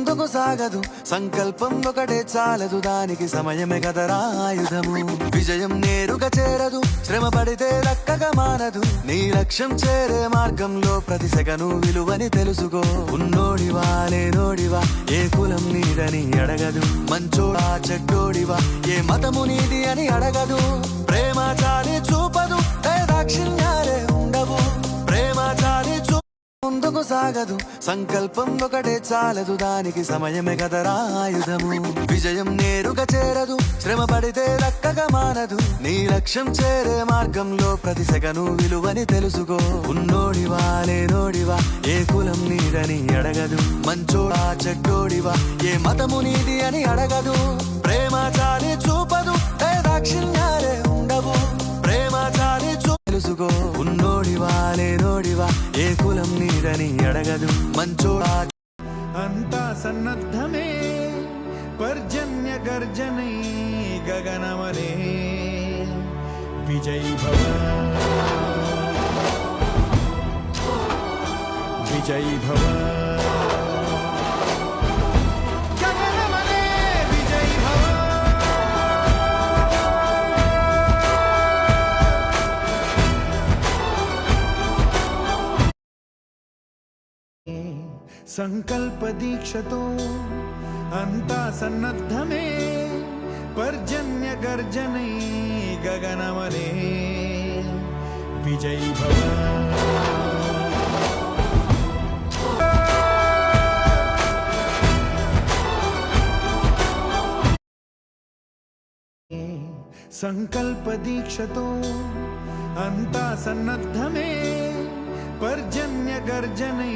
ముందుకు సాగదు సంకల్పం ఒకటే చాలదు దానికి సమయమే కదరా ఆయుధము విజయం నేరుగా చేరదు శ్రమ పడితే దక్కగా మానదు నీ లక్ష్యం చేరే మార్గంలో ప్రతి సెకను విలువని తెలుసుకో ఉన్నోడివా లేనోడివా ఏ కులం నీదని అడగదు మంచోడా చెడ్డోడివా ఏ మతము నీది అని అడగదు ప్రేమ చాలి చూపదు దాక్షిణ్యాలే ఉండవు ప్రేమ చాలి ముందుకు సాగదు సంకల్పం ఒకటే చాలదు దానికి సమయమే కదరా ఆయుధము విజయం నేరుగా చేరదు శ్రమ పడితే దక్కగా మానదు నీ లక్ష్యం చేరే మార్గంలో ప్రతి సెకను విలువని తెలుసుకో ఉన్నోడివా లేనోడివా ఏ కులం నీదని అడగదు మంచోడా చెడ్డోడివా ఏ మతము నీది అని అడగదు ప్రేమ చాలి చూపదు దాక్షిణ్యాలే ఉండవు ప్రేమ చాలి తెలుసుకో ఉన్నోడివా లేనోడివా ఏ కులం నీదని అడగదు మంచోడా అంతా సన్నద్ధమే పర్జన్య గర్జనై గగనమలే విజయీ భవ విజయీ భవ సంకల్ప దీక్షతో అంతా సన్నద్ధమే పర్జన్య గర్జనై గగనమలే విజయీ భవ సంకల్ప దీక్షతో అంతా సన్నద్ధమే పర్జన్య గర్జనై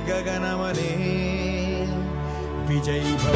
గగనమలే విజయీ భవ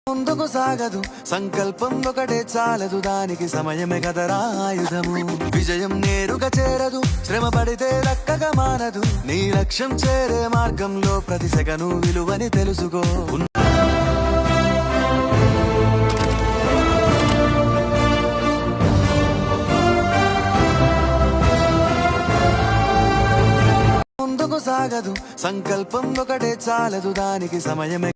ముందుకు సాగదు సంకల్పం ఒకటే చాలదు దానికి సమయమే కదరా ఆయుధము విజయం నేరుగా చేరదు శ్రమ పడితే దక్కగా మానదు నీ లక్ష్యం చేరే మార్గంలో ప్రతి సెకను విలువని తెలుసుకో ముందుకు సాగదు సంకల్పం ఒకటే చాలదు దానికి సమయమే